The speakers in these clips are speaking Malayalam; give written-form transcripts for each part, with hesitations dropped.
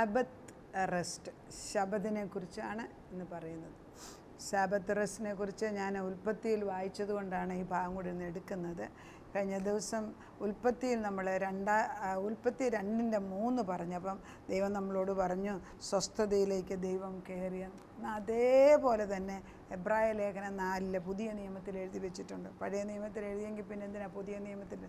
സാബത്ത് റെസ്റ്റ്, ശബത്തിനെ കുറിച്ചാണ് ഇന്ന് പറയുന്നത്. സാബത്ത് റെസ്റ്റിനെ കുറിച്ച് ഞാൻ ഉൽപ്പത്തിയിൽ വായിച്ചതുകൊണ്ടാണ് ഈ ഭാഗം കൂടി ഇന്ന് എടുക്കുന്നത്. കഴിഞ്ഞ ദിവസം ഉൽപ്പത്തിയിൽ നമ്മൾ ഉൽപ്പത്തി 2:3 പറഞ്ഞപ്പം ദൈവം നമ്മളോട് പറഞ്ഞു സ്വസ്ഥതയിലേക്ക് ദൈവം കയറിയ. അതേപോലെ തന്നെ എബ്രായ ലേഖനം 4 പുതിയ നിയമത്തിൽ എഴുതി വെച്ചിട്ടുണ്ട്. പഴയ നിയമത്തിൽ എഴുതിയെങ്കിൽ പിന്നെ എന്തിനാ പുതിയ നിയമത്തിൽ?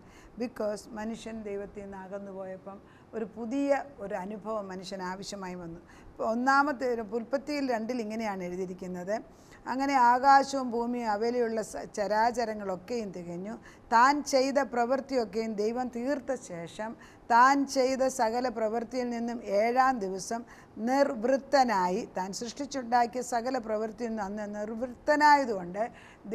ബിക്കോസ് മനുഷ്യൻ ദൈവത്തിൽ നിന്ന് അകന്നു പോയപ്പം ഒരു പുതിയ ഒരു അനുഭവം മനുഷ്യന് ആവശ്യമായി വന്നു. ഇപ്പോൾ ഒന്നാമത്തെ ഉൽപ്പത്തിയിൽ 2 ഇങ്ങനെയാണ് എഴുതിയിരിക്കുന്നത്: അങ്ങനെ ആകാശവും ഭൂമിയും അവയിലുള്ള ചരാചരങ്ങളൊക്കെയും തികഞ്ഞു. താൻ ചെയ്ത പ്രവൃത്തിയൊക്കെയും ദൈവം തീർത്ത ശേഷം താൻ ചെയ്ത സകല പ്രവൃത്തിയിൽ നിന്നും 7-ാം ദിവസം നിർവൃത്തനായി. താൻ സൃഷ്ടിച്ചുണ്ടാക്കിയ സകല പ്രവൃത്തിയിൽ നിന്ന് അന്ന് നിർവൃത്തനായതുകൊണ്ട്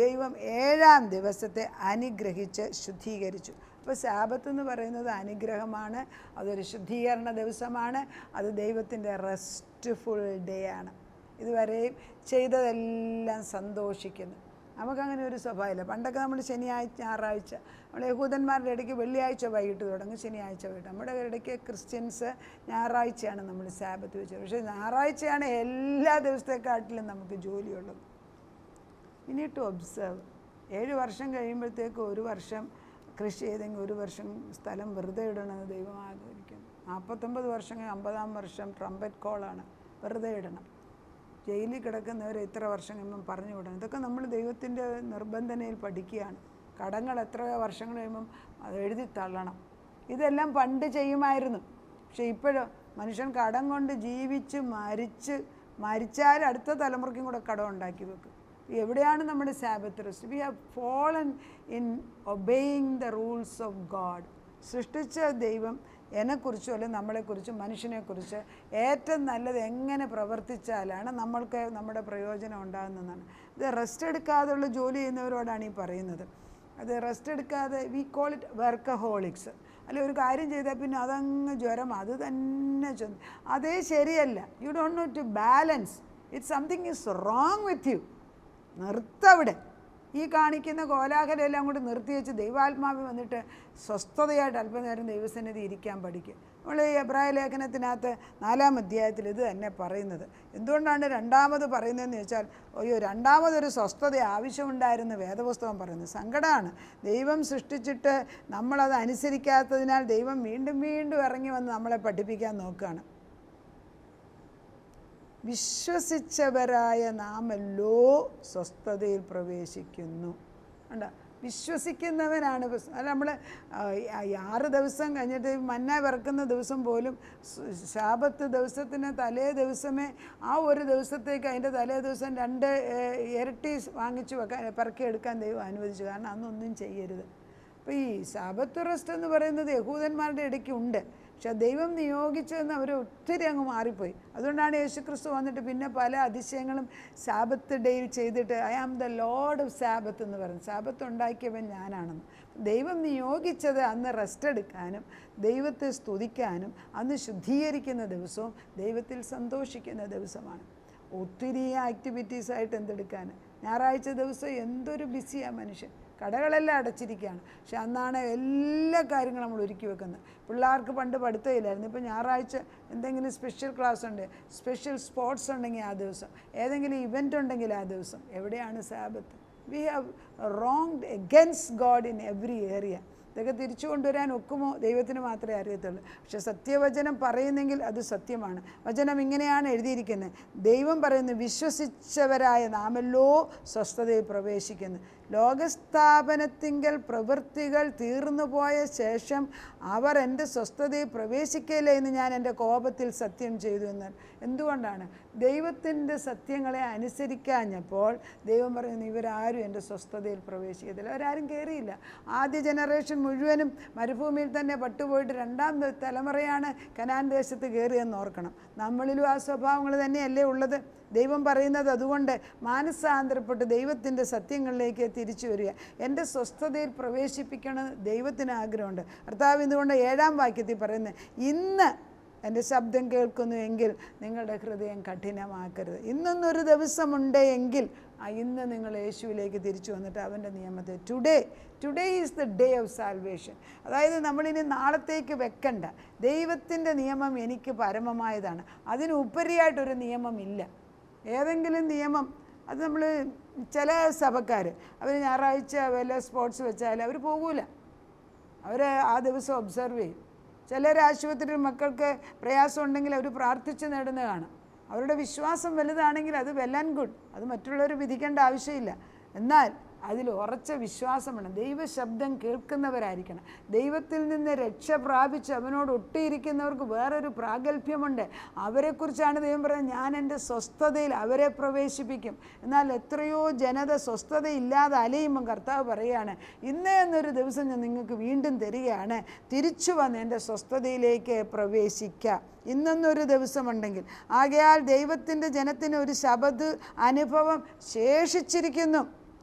ദൈവം 7-ാം ദിവസത്തെ അനുഗ്രഹിച്ച് ശുദ്ധീകരിച്ചു. അപ്പോൾ സാബത്ത് എന്ന് പറയുന്നത് അനുഗ്രഹമാണ്, അതൊരു ശുദ്ധീകരണ ദിവസമാണ്, അത് ദൈവത്തിൻ്റെ റെസ്റ്റ്ഫുൾ ഡേ ആണ്. ഇതുവരെയും ചെയ്തതെല്ലാം സന്തോഷിക്കുന്നു. നമുക്കങ്ങനെ ഒരു സ്വഭാവമില്ല. പണ്ടൊക്കെ നമ്മൾ ശനിയാഴ്ച, ഞായറാഴ്ച, നമ്മൾ യഹൂദന്മാരുടെ ഇടയ്ക്ക് വെള്ളിയാഴ്ച വൈകിട്ട് തുടങ്ങും, ശനിയാഴ്ച വൈകിട്ട്. നമ്മുടെ ഇടയ്ക്ക് ക്രിസ്ത്യൻസ് ഞായറാഴ്ചയാണ് നമ്മൾ സാബത്ത് വെച്ചത്. പക്ഷേ ഞായറാഴ്ചയാണ് എല്ലാ ദിവസത്തെക്കാട്ടിലും നമുക്ക് ജോലിയുള്ളത്. We need to observe. 7 വർഷം കഴിയുമ്പോഴത്തേക്ക് 1 വർഷം കൃഷി ചെയ്തെങ്കിൽ 1 വർഷം സ്ഥലം വെറുതെ ഇടണമെന്ന് ദൈവം ആഗ്രഹിക്കുന്നു. 49 വർഷം 50-ാം വർഷം ട്രംപറ്റ് കോളാണ്, വെറുതെ ഇടണം. ജയിലിൽ കിടക്കുന്നവരെ ഇത്ര വർഷം കഴിയുമ്പം പറഞ്ഞു വിടണം. ഇതൊക്കെ നമ്മൾ ദൈവത്തിൻ്റെ നിർബന്ധനയിൽ പഠിക്കുകയാണ്. കടങ്ങൾ എത്ര വർഷങ്ങൾ കഴിയുമ്പം അത് എഴുതി തള്ളണം. ഇതെല്ലാം പണ്ട് ചെയ്യുമായിരുന്നു. പക്ഷേ ഇപ്പോഴോ മനുഷ്യൻ കടം കൊണ്ട് ജീവിച്ച് മരിച്ചാൽ അടുത്ത തലമുറയ്ക്കും കൂടെ കടം ഉണ്ടാക്കി വെക്കും. എവിടെയാണ് നമ്മുടെ Sabbath rest? We have fallen in obeying the rules of God. സൃഷ്ടിച്ച ദൈവം എന്നെക്കുറിച്ചും അല്ലെങ്കിൽ നമ്മളെക്കുറിച്ചും മനുഷ്യനെക്കുറിച്ച് ഏറ്റവും നല്ലത് എങ്ങനെ പ്രവർത്തിച്ചാലാണ് നമ്മൾക്ക് നമ്മുടെ പ്രയോജനം ഉണ്ടാകുന്നതെന്നാണ്. ഇത് റെസ്റ്റ് എടുക്കാതെയുള്ള ജോലി ചെയ്യുന്നവരോടാണ് ഈ പറയുന്നത്. അത് റെസ്റ്റ് എടുക്കാതെ, വി കോൾ ഇറ്റ് വർക്കഹോളിക്സ്. അല്ലെ, ഒരു കാര്യം ചെയ്താൽ പിന്നെ അതങ്ങ് ജ്വരം, അത് തന്നെ അതേ ശരിയല്ല. You don't know to balance it. Something is wrong with you. നിർത്തവിടെ. ഈ കാണിക്കുന്ന കോലാഹലമെല്ലാം കൂടി നിർത്തി വെച്ച് ദൈവാത്മാവ് വന്നിട്ട് സ്വസ്ഥതയായിട്ട് അല്പനേരം ദൈവസന്നിധി ഇരിക്കാൻ പഠിക്കുക. നമ്മൾ ഈ എബ്രായ ലേഖനത്തിനകത്ത് 4-ാം അധ്യായത്തിൽ ഇത് തന്നെ പറയുന്നത്. എന്തുകൊണ്ടാണ് രണ്ടാമത് പറയുന്നതെന്ന് ചോദിച്ചാൽ, രണ്ടാമതൊരു സ്വസ്ഥത ആവശ്യമുണ്ടായിരുന്നു വേദപുസ്തകം പറയുന്നത്. സങ്കടമാണ്. ദൈവം സൃഷ്ടിച്ചിട്ട് നമ്മളത് അനുസരിക്കാത്തതിനാൽ ദൈവം വീണ്ടും വീണ്ടും ഇറങ്ങി വന്ന് നമ്മളെ പഠിപ്പിക്കാൻ നോക്കുകയാണ്. വിശ്വസിച്ചവരായ നാമല്ലോ സ്വസ്ഥതയിൽ പ്രവേശിക്കുന്നു. കണ്ടോ? വിശ്വസിക്കുന്നവനാണ്. അല്ല, നമ്മൾ 6 ദിവസം കഴിഞ്ഞിട്ട് മന്ന വിറക്കുന്ന ദിവസം പോലും ശാബത്ത് ദിവസത്തിന് തലേ ദിവസമേ ആ ഒരു ദിവസത്തേക്ക് അതിൻ്റെ തലേ ദിവസം 2 ഇരട്ടി വാങ്ങിച്ചു വെക്കാൻ, പെറുക്കിയെടുക്കാൻ ദൈവം അനുവദിച്ചു. കാരണം അന്നൊന്നും ചെയ്യരുത്. അപ്പോൾ ഈ ശാബത്ത് റെസ്റ്റ് എന്ന് പറയുന്നത് യഹൂദന്മാരുടെ ഇടയ്ക്ക് ഉണ്ട്. പക്ഷെ ദൈവം നിയോഗിച്ചതെന്ന് അവർ ഒത്തിരി അങ്ങ് മാറിപ്പോയി. അതുകൊണ്ടാണ് യേശുക്രിസ്തു വന്നിട്ട് പിന്നെ പല അതിശയങ്ങളും സാബത്ത് ഡേയിൽ ചെയ്തിട്ട് I am the lord of sabbath എന്ന് പറയുന്നത്. സാബത്ത് ഉണ്ടാക്കിയവൻ ഞാനാണെന്ന്. ദൈവം നിയോഗിച്ചത് അന്ന് റെസ്റ്റ് എടുക്കാനും ദൈവത്തെ സ്തുതിക്കാനും അന്ന് ശുദ്ധീകരിക്കുന്ന ദിവസവും ദൈവത്തിൽ സന്തോഷിക്കുന്ന ദിവസമാണ്. ഒത്തിരി ആക്ടിവിറ്റീസായിട്ട് എന്തെടുക്കാൻ. ഞായറാഴ്ച ദിവസം എന്തൊരു ബിസിയാണ് മനുഷ്യൻ. കടകളെല്ലാം അടച്ചിരിക്കുകയാണ്. പക്ഷെ അന്നാണ് എല്ലാ കാര്യങ്ങളും നമ്മൾ ഒരുക്കി വെക്കുന്നത്. പിള്ളേർക്ക് പണ്ട് പഠിത്തമില്ലായിരുന്നു. ഇപ്പോൾ ഞായറാഴ്ച എന്തെങ്കിലും സ്പെഷ്യൽ ക്ലാസ് ഉണ്ട്, സ്പെഷ്യൽ സ്പോർട്സ് ഉണ്ടെങ്കിൽ ആ ദിവസം, ഏതെങ്കിലും ഇവൻ്റ് ഉണ്ടെങ്കിൽ ആ ദിവസം. എവിടെയാണ് Sabbath? We have wronged against God in every area. ഇതൊക്കെ തിരിച്ചു കൊണ്ടുവരാൻ ഒക്കുമോ ദൈവത്തിന് മാത്രമേ അറിയത്തുള്ളൂ. പക്ഷെ സത്യവചനം പറയുന്നെങ്കിൽ അത് സത്യമാണ്. വചനം ഇങ്ങനെയാണ് എഴുതിയിരിക്കുന്നത്. ദൈവം പറയുന്നു, വിശ്വസിച്ചവരായ നാമല്ലോ സ്വസ്ഥതയിൽ പ്രവേശിക്കുന്നു. ലോകസ്ഥാപനത്തിങ്കൽ പ്രവൃത്തികൾ തീർന്നു പോയ ശേഷം അവർ എൻ്റെ സ്വസ്ഥതയിൽ പ്രവേശിക്കയില്ല എന്ന് ഞാൻ എൻ്റെ കോപത്തിൽ സത്യം ചെയ്തു എന്നാൽ. എന്തുകൊണ്ടാണ്? ദൈവത്തിൻ്റെ സത്യങ്ങളെ അനുസരിക്കാഞ്ഞപ്പോൾ ദൈവം പറയുന്നു, ഇവരാരും എൻ്റെ സ്വസ്ഥതയിൽ പ്രവേശിക്കത്തില്ല. അവരാരും കയറിയില്ല. ആദ്യ ജനറേഷൻ മുഴുവനും മരുഭൂമിയിൽ തന്നെ പട്ടുപോയിട്ട് 2-ാം തലമുറയാണ് കനാൻ ദേശത്ത് കയറിയെന്ന് ഓർക്കണം. നമ്മളിലും ആ സ്വഭാവങ്ങൾ തന്നെയല്ലേ ഉള്ളത്? ദൈവം പറയുന്നത് അതുകൊണ്ട് മാനസാന്തരപ്പെട്ട് ദൈവത്തിൻ്റെ സത്യങ്ങളിലേക്ക് തിരിച്ചു വരിക. എൻ്റെ സ്വസ്ഥതയിൽ പ്രവേശിപ്പിക്കണം ദൈവത്തിന് ആഗ്രഹമുണ്ട്. കർത്താവ് ഇതുകൊണ്ട് 7-ാം വാക്യത്തിൽ പറയുന്നത്, ഇന്ന് എൻ്റെ ശബ്ദം കേൾക്കുന്നു എങ്കിൽ നിങ്ങളുടെ ഹൃദയം കഠിനമാക്കരുത്. ഇന്നൊന്നൊരു ദിവസമുണ്ട് എങ്കിൽ ഇന്ന് നിങ്ങൾ യേശുവിലേക്ക് തിരിച്ചു വന്നിട്ട് അവൻ്റെ നിയമത്തെ today is the day of salvation. അതായത് നമ്മളിനി നാളത്തേക്ക് വെക്കണ്ട. ദൈവത്തിൻ്റെ നിയമം എനിക്ക് പരമമായതാണ്. അതിനുപരിയായിട്ടൊരു നിയമമില്ല. ഏതെങ്കിലും നിയമം അത് നമ്മൾ ചില സഭക്കാർ അവർ ഞായറാഴ്ച വല്ല സ്പോർട്സ് വെച്ചാൽ അവർ പോകൂല, അവർ ആ ദിവസം ഒബ്സർവ് ചെയ്യും. ചിലർ ആശുപത്രിയിൽ മക്കൾക്ക് പ്രയാസം ഉണ്ടെങ്കിൽ അവർ പ്രാർത്ഥിച്ച് നേടുന്ന കാണാം. അവരുടെ വിശ്വാസം വലുതാണെങ്കിൽ അത് വെൽ ആൻഡ് ഗുഡ്, അത് മറ്റുള്ളവർ വിധിക്കേണ്ട ആവശ്യമില്ല. എന്നാൽ അതിൽ ഉറച്ച വിശ്വാസം വേണം. ദൈവശബ്ദം കേൾക്കുന്നവരായിരിക്കണം. ദൈവത്തിൽ നിന്ന് രക്ഷ പ്രാപിച്ച് അവനോട് ഒട്ടിയിരിക്കുന്നവർക്ക് വേറൊരു പ്രാഗൽഭ്യമുണ്ട്. അവരെക്കുറിച്ചാണ് ദൈവം പറയുന്നത്, ഞാൻ എൻ്റെ സ്വസ്ഥതയിൽ അവരെ പ്രവേശിപ്പിക്കും. എന്നാൽ എത്രയോ ജനത സ്വസ്ഥതയില്ലാതെ അലയുമ്പം കർത്താവ് പറയുകയാണ്, ഇന്നേ എന്നൊരു ദിവസം ഞാൻ നിങ്ങൾക്ക് വീണ്ടും തരികയാണ്, തിരിച്ചു വന്ന് എൻ്റെ സ്വസ്ഥതയിലേക്ക് പ്രവേശിക്കാം. ഇന്നൊന്നൊരു ദിവസമുണ്ടെങ്കിൽ ആകയാൽ ദൈവത്തിൻ്റെ ജനത്തിന് ഒരു ശബത്ത് അനുഭവം ശേഷിച്ചിരിക്കുന്നു.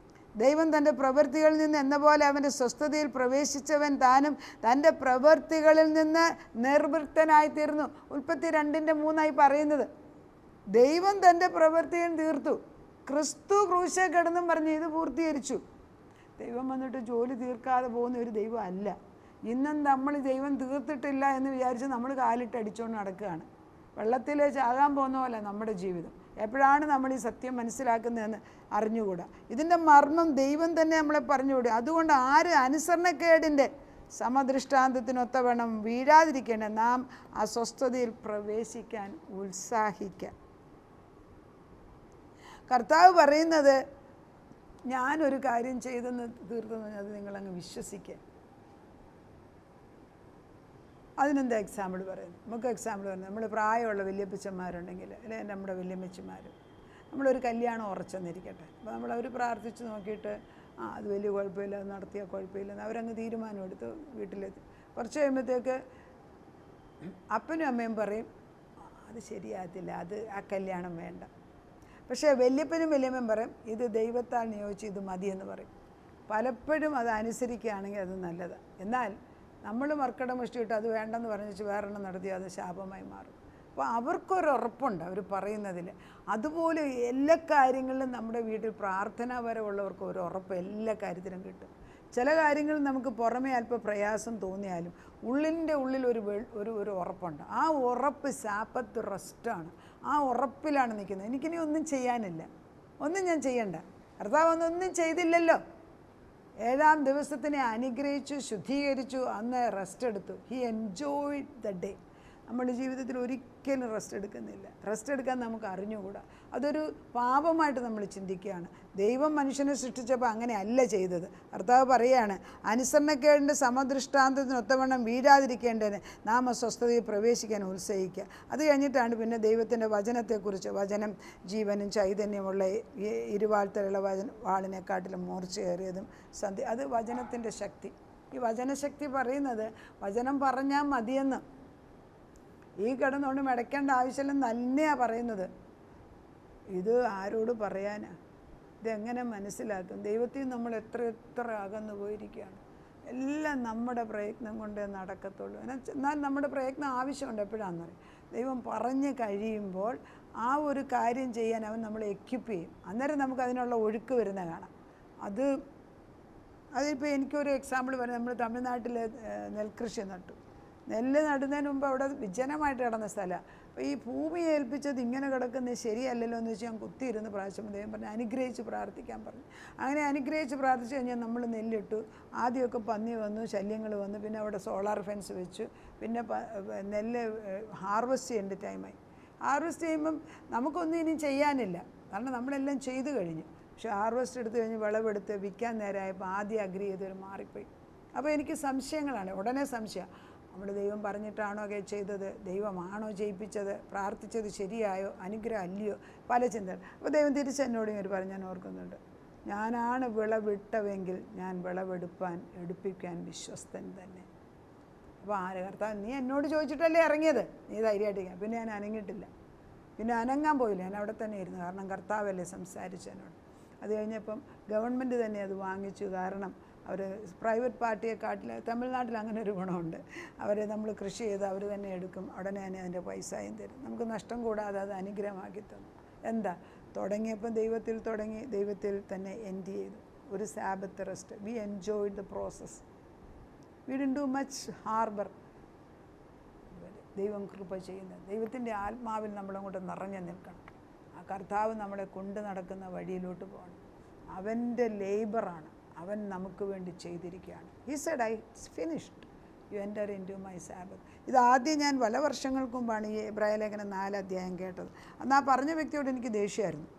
ദൈവം തൻ്റെ പ്രവൃത്തികളിൽ നിന്ന് എന്ന പോലെ അവൻ്റെ സ്വസ്ഥതയിൽ പ്രവേശിച്ചവൻ താനും തൻ്റെ പ്രവൃത്തികളിൽ നിന്ന് നിർവൃത്തനായിത്തീർന്നു. ഉൽപ്പത്തി 2:3 പറയുന്നത്, ദൈവം തൻ്റെ പ്രവൃത്തിയും തീർത്തു. ക്രിസ്തു ക്രൂശേ കിടന്നും പറഞ്ഞ് ഇത് പൂർത്തീകരിച്ചു. ദൈവം വന്നിട്ട് ജോലി തീർക്കാതെ പോകുന്ന ഒരു ദൈവം അല്ല. ഇന്നും നമ്മൾ ദൈവം തീർത്തിട്ടില്ല എന്ന് വിചാരിച്ച് നമ്മൾ കാലിട്ട് അടിച്ചുകൊണ്ട് നടക്കുകയാണ്. വെള്ളത്തിൽ ചാകാൻ പോകുന്ന പോലെ നമ്മുടെ ജീവിതം. എപ്പോഴാണ് നമ്മൾ ഈ സത്യം മനസ്സിലാക്കുന്നതെന്ന് അറിഞ്ഞുകൂടാ. ഇതിൻ്റെ മർമ്മം ദൈവം തന്നെ നമ്മളെ പറഞ്ഞുകൂടി. അതുകൊണ്ട് ആര് അനുസരണക്കേടിൻ്റെ സമദൃഷ്ടാന്തത്തിനൊത്തവണ്ണം വീഴാതിരിക്കേണ്ട നാം ആ സ്വസ്ഥതയിൽ പ്രവേശിക്കാൻ ഉത്സാഹിക്കാം. കർത്താവ് പറയുന്നത്, ഞാനൊരു കാര്യം ചെയ്തെന്ന് തീർത്തെന്ന് അത് നിങ്ങളങ്ങ് വിശ്വസിക്കുക. അതിനെന്താ എക്സാമ്പിൾ പറയുന്നത്? നമുക്ക് എക്സാമ്പിൾ പറയുന്നത്, നമ്മൾ പ്രായമുള്ള വല്യപ്പച്ചന്മാരുണ്ടെങ്കിൽ അല്ലെ നമ്മുടെ വല്യമ്മച്ചിമാർ, നമ്മളൊരു കല്യാണം ഉറച്ചെന്നിരിക്കട്ടെ. അപ്പോൾ നമ്മളവർ പ്രാർത്ഥിച്ച് നോക്കിയിട്ട് അത് വലിയ കുഴപ്പമില്ല, അത് നടത്തിയാൽ കുഴപ്പമില്ലെന്ന് അവരങ്ങ് തീരുമാനമെടുത്ത് വീട്ടിലെത്തി. കുറച്ച് കഴിയുമ്പോഴത്തേക്ക് അപ്പനും അമ്മയും പറയും, അത് ശരിയാകത്തില്ല, അത് ആ കല്യാണം വേണ്ട. പക്ഷേ വല്യപ്പനും വല്യമ്മയും പറയും, ഇത് ദൈവത്താൽ നിയോഗിച്ച് ഇത് മതിയെന്ന് പറയും. പലപ്പോഴും അത് അനുസരിക്കുകയാണെങ്കിൽ അത് നല്ലതാണ്. എന്നാൽ നമ്മൾ മർക്കട മുഷ്ടിയിട്ട് അത് വേണ്ടെന്ന് പറഞ്ഞിട്ട് വേറെണ്ണം നടത്തി അത് ശാപമായി മാറും. അപ്പോൾ അവർക്കൊരുറപ്പുണ്ട് അവർ പറയുന്നതിൽ. അതുപോലെ എല്ലാ കാര്യങ്ങളിലും നമ്മുടെ വീട്ടിൽ പ്രാർത്ഥനാപരമുള്ളവർക്ക് ഒരു ഉറപ്പ് എല്ലാ കാര്യത്തിലും കിട്ടും. ചില കാര്യങ്ങളിൽ നമുക്ക് പുറമേ അല്പം പ്രയാസം തോന്നിയാലും ഉള്ളിൻ്റെ ഉള്ളിൽ ഒരു ഉറപ്പുണ്ട്. ആ ഉറപ്പ് സാബത്ത് റെസ്റ്റാണ്. ആ ഉറപ്പിലാണ് നിൽക്കുന്നത്. എനിക്കിനി ഒന്നും ചെയ്യാനില്ല, ഒന്നും ഞാൻ ചെയ്യണ്ട, കർത്താവ് ഒന്നും ചെയ്തില്ലല്ലോ. 7-ാം ദിവസത്തിനെ അനുഗ്രഹിച്ചു, ശുദ്ധീകരിച്ചു, അന്ന് റെസ്റ്റ് എടുത്തു. He enjoyed the day. നമ്മുടെ ജീവിതത്തിൽ ഒരിക്കലും റെസ്റ്റ് എടുക്കുന്നില്ല. റെസ്റ്റ് എടുക്കാൻ നമുക്ക് അറിഞ്ഞുകൂടാ. അതൊരു പാപമായിട്ട് നമ്മൾ ചിന്തിക്കുകയാണ്. ദൈവം മനുഷ്യനെ സൃഷ്ടിച്ചപ്പോൾ അങ്ങനെ അല്ല ചെയ്തത്. കർത്താവ് പറയുകയാണ്, അനുസരണക്കേടിൻ്റെ സമദൃഷ്ടാന്തത്തിനൊത്തവണ്ണം വീഴാതിരിക്കേണ്ടതിന് നാം സ്വസ്ഥതയിൽ പ്രവേശിക്കാൻ ഉത്സാഹിക്കുക. അത് കഴിഞ്ഞിട്ടാണ് പിന്നെ ദൈവത്തിൻ്റെ വചനത്തെക്കുറിച്ച്, വചനം ജീവനും ചൈതന്യമുള്ള ഇരുവാൾത്തലുള്ള വാളിനെക്കാട്ടിലും മൂർച്ചയേറിയതും അത് വചനത്തിൻ്റെ ശക്തി. ഈ വചനശക്തി പറയുന്നത്, വചനം പറഞ്ഞാൽ മതിയെന്ന്, ഈ കിടന്നുകൊണ്ട് മെടക്കേണ്ട ആവശ്യമില്ലെന്ന് തന്നെയാണ് പറയുന്നത്. ഇത് ആരോട് പറയാനാ? ഇതെങ്ങനെ മനസ്സിലാക്കും? ദൈവത്തിൽ നമ്മൾ എത്ര അകന്നു പോയിരിക്കുകയാണ്. എല്ലാം നമ്മുടെ പ്രയത്നം കൊണ്ടേ നടക്കത്തുള്ളൂ. എന്നാൽ നമ്മുടെ പ്രയത്നം ആവശ്യമുണ്ട്. എപ്പോഴാണെന്ന് പറയും, ദൈവം പറഞ്ഞ് കഴിയുമ്പോൾ ആ ഒരു കാര്യം ചെയ്യാൻ അവൻ നമ്മളെ എക്യുപ്പ് ചെയ്യും. അന്നേരം നമുക്ക് അതിനുള്ള ഒഴുക്ക് വരുന്ന കാണാം. അതിപ്പോൾ എനിക്കൊരു എക്സാമ്പിൾ പറയാം. നമ്മൾ തമിഴ്നാട്ടിൽ നെൽകൃഷി നട്ടു. നെല്ല് നടുന്നതിന് മുമ്പ് അവിടെ വിജനമായിട്ട് കിടന്ന സ്ഥലമാണ്. അപ്പോൾ ഈ ഭൂമി ഏൽപ്പിച്ചത് ഇങ്ങനെ കിടക്കുന്നത് ശരിയല്ലല്ലോ എന്ന് വെച്ച് ഞാൻ കുത്തിയിരുന്ന് പ്രാവശ്യം ദൈവം പറഞ്ഞു അനുഗ്രഹിച്ച് പ്രാർത്ഥിക്കാൻ പറഞ്ഞു. അങ്ങനെ അനുഗ്രഹിച്ച് പ്രാർത്ഥിച്ച് കഴിഞ്ഞാൽ നമ്മൾ നെല്ലിട്ടു. ആദ്യമൊക്കെ പന്നി വന്നു, ശല്യങ്ങൾ വന്നു. പിന്നെ അവിടെ സോളാർ ഫെൻസ് വെച്ചു. പിന്നെ നെല്ല് ഹാർവെസ്റ്റ് ചെയ്യേണ്ട ടൈമായി. ഹാർവെസ്റ്റ് ചെയ്യുമ്പം നമുക്കൊന്നും ഇനി ചെയ്യാനില്ല, കാരണം നമ്മളെല്ലാം ചെയ്തു കഴിഞ്ഞു. പക്ഷേ ഹാർവെസ്റ്റ് എടുത്ത് കഴിഞ്ഞ് വിളവെടുത്ത് വിൽക്കാൻ നേരമായപ്പോൾ ആദ്യം അഗ്രി ചെയ്തവർ മാറിപ്പോയി. അപ്പോൾ എനിക്ക് സംശയങ്ങളാണ്, ഉടനെ സംശയം. നമ്മുടെ ദൈവം പറഞ്ഞിട്ടാണോ ചെയ്തത്? ദൈവമാണോ ചെയ്യിപ്പിച്ചത്? പ്രാർത്ഥിച്ചത് ശരിയായോ? അനുഗ്രഹം അല്ലയോ? പല ചിന്തകൾ. അപ്പോൾ ദൈവം തിരിച്ച് എന്നോട് ഇങ്ങനെ പറഞ്ഞ് ഞാൻ ഓർക്കുന്നുണ്ട്, ഞാനാണ് വിളവിട്ടവെങ്കിൽ ഞാൻ എടുപ്പിക്കാൻ വിശ്വസ്തൻ തന്നെ. അപ്പോൾ ആര് കർത്താവ്, നീ എന്നോട് ചോദിച്ചിട്ടല്ലേ ഇറങ്ങിയത്, നീ ധൈര്യമായിട്ടിരിക്കാം. പിന്നെ ഞാൻ അനങ്ങിയിട്ടില്ല, പിന്നെ അനങ്ങാൻ പോയില്ല, ഞാൻ അവിടെ തന്നെ ഇരുന്നു. കാരണം കർത്താവല്ലേ സംസാരിച്ചതിനോട്. അത് കഴിഞ്ഞപ്പം ഗവൺമെൻറ് തന്നെ അത് വാങ്ങിച്ചു. കാരണം അവർ പ്രൈവറ്റ് പാർട്ടിയെക്കാട്ടിൽ തമിഴ്നാട്ടിൽ അങ്ങനെ ഒരു ഗുണമുണ്ട്. അവർ നമ്മൾ കൃഷി ചെയ്ത് അവർ തന്നെ എടുക്കും, ഉടനെ തന്നെ അതിൻ്റെ പൈസയും തരും. നമുക്ക് നഷ്ടം കൂടാതെ അത് അനുഗ്രഹമാക്കി തന്നു. എന്താ? തുടങ്ങിയപ്പം ദൈവത്തിൽ തുടങ്ങി, ദൈവത്തിൽ തന്നെ എൻഡ് ചെയ്തു. ഒരു sabbath rest. We enjoyed the process. We didn't do much harbour. ദൈവം കൃപ ചെയ്യുന്നത്, ദൈവത്തിൻ്റെ ആത്മാവിൽ നമ്മളങ്ങോട്ട് നിറഞ്ഞു നിൽക്കണം. ആ കർത്താവ് നമ്മളെ കൊണ്ട് നടക്കുന്ന വഴിയിലോട്ട് പോകണം. അവൻ്റെ ലേബറാണ്, അവൻ നമുക്ക് വേണ്ടി ചെയ്തിരിക്കുകയാണ്. He said, I it's finished, you enter into my Sabbath. ഇതാദ്യം ഞാൻ പല വർഷങ്ങൾക്ക് മുമ്പാണ് ഈ എബ്രായലേഖനം 4 അധ്യായം കേട്ടത്. അന്ന് ആ പറഞ്ഞ വ്യക്തിയോട് എനിക്ക് ദേഷ്യമായിരുന്നു.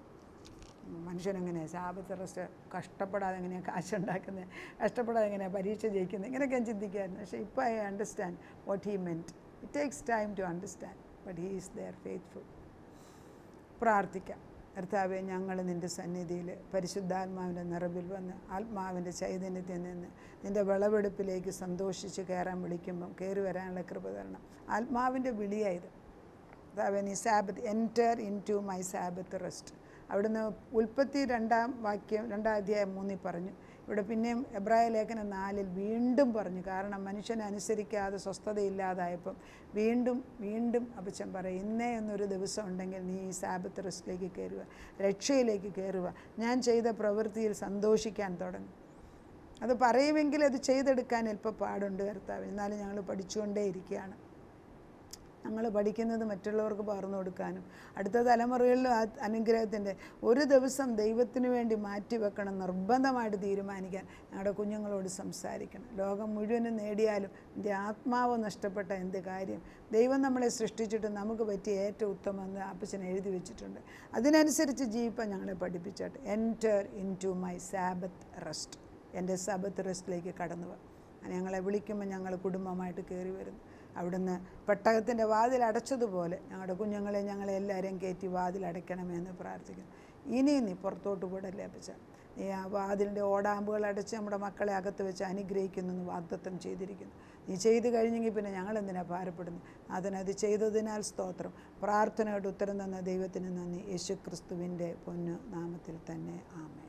മനുഷ്യനെങ്ങനെയാണ് സാബത്ത് റെസ്റ്റ്, കഷ്ടപ്പെടാതെ എങ്ങനെയാണ് കാശുണ്ടാക്കുന്നത്, കഷ്ടപ്പെടാതെ എങ്ങനെയാണ് പരീക്ഷ ജയിക്കുന്നത്, ഇങ്ങനെയൊക്കെ ഞാൻ ചിന്തിക്കായിരുന്നു. പക്ഷേ ഇപ്പോൾ I understand what he meant. It takes time to understand, but he is there faithful. പ്രാർത്ഥിക്കാം. കർത്താവേ, ഞങ്ങൾ നിൻ്റെ സന്നിധിയിൽ പരിശുദ്ധാത്മാവിൻ്റെ നിറവിൽ വന്ന് ആത്മാവിൻ്റെ ചൈതന്യത്തിൽ നിന്ന് നിൻ്റെ വിളവെടുപ്പിലേക്ക് സന്തോഷിച്ച് കയറാൻ വിളിക്കുമ്പം കയറി വരാനുള്ള കൃപ തരണം. ആത്മാവിൻ്റെ വിളിയായത്. കർത്താവേ, നീ sabbath, enter into my Sabbath rest. അവിടുന്ന് ഉൽപ്പത്തി 2 അധ്യായം 3 പറഞ്ഞു. ഇവിടെ പിന്നെയും എബ്രായ ലേഖനം 4 വീണ്ടും പറഞ്ഞു. കാരണം മനുഷ്യനെ അനുസരിക്കാതെ സ്വസ്ഥതയില്ലാതായപ്പം വീണ്ടും അപ്പച്ചൻ പറയും, ഇന്നേ എന്നൊരു ദിവസം ഉണ്ടെങ്കിൽ നീ ഈ സാബത്ത് റെസ്റ്റിലേക്ക് കയറുക, രക്ഷയിലേക്ക് കയറുക, ഞാൻ ചെയ്ത പ്രവൃത്തിയിൽ സന്തോഷിക്കാൻ തുടങ്ങും. അത് പറയുമെങ്കിൽ അത് ചെയ്തെടുക്കാൻ അല്പം പാടുണ്ട് കർത്താവ്. എന്നാലും ഞങ്ങൾ പഠിച്ചുകൊണ്ടേ ഇരിക്കുകയാണ്. ഞങ്ങൾ പഠിക്കുന്നത് മറ്റുള്ളവർക്ക് പകർന്നു കൊടുക്കാനും അടുത്ത തലമുറകളിലും ആ അനുഗ്രഹത്തിൻ്റെ ഒരു ദിവസം ദൈവത്തിന് വേണ്ടി മാറ്റിവെക്കണം നിർബന്ധമായിട്ട് തീരുമാനിക്കാൻ ഞങ്ങളുടെ കുഞ്ഞുങ്ങളോട് സംസാരിക്കണം. ലോകം മുഴുവനും നേടിയാലും എൻ്റെ ആത്മാവ് നഷ്ടപ്പെട്ട എന്ത് കാര്യം? ദൈവം നമ്മളെ സൃഷ്ടിച്ചിട്ട് നമുക്ക് പറ്റിയ ഏറ്റവും ഉത്തമമെന്ന് അപ്പച്ചൻ എഴുതി വെച്ചിട്ടുണ്ട്. അതിനനുസരിച്ച് ജീവിക്കാൻ ഞങ്ങളെ പഠിപ്പിച്ചിട്ട് enter into my Sabbath rest. എൻ്റെ സാബത്ത് റെസ്റ്റിലേക്ക് കടന്നു പോകാം. ഞങ്ങളെ വിളിക്കുമ്പോൾ ഞങ്ങൾ കുടുംബമായിട്ട് കയറി വരുന്നു. അവിടുന്ന് പെട്ടകത്തിൻ്റെ വാതിൽ അടച്ചതുപോലെ ഞങ്ങളുടെ കുഞ്ഞുങ്ങളെ ഞങ്ങളെല്ലാവരെയും കയറ്റി വാതിൽ അടയ്ക്കണമെന്ന് പ്രാർത്ഥിക്കുന്നു. ഇനിയും നീ പുറത്തോട്ട് വിടല്ലേ അപ്പച്ച. നീ ആ വാതിലിൻ്റെ ഓടാമ്പുകൾ അടച്ച് നമ്മുടെ മക്കളെ അകത്ത് വെച്ച് അനുഗ്രഹിക്കുന്നു എന്ന് വാഗ്ദത്തം ചെയ്തിരിക്കുന്നു. നീ ചെയ്ത് കഴിഞ്ഞെങ്കിൽ പിന്നെ ഞങ്ങളെന്തിനാണ് ഭാരപ്പെടുന്നു? അതിനത് ചെയ്തതിനാൽ സ്തോത്രം. പ്രാർത്ഥനയുടെ ഉത്തരം തന്ന ദൈവത്തിന് നന്ദി. യേശു ക്രിസ്തുവിൻ്റെ പൊന്നു നാമത്തിൽ തന്നെ ആമേൻ.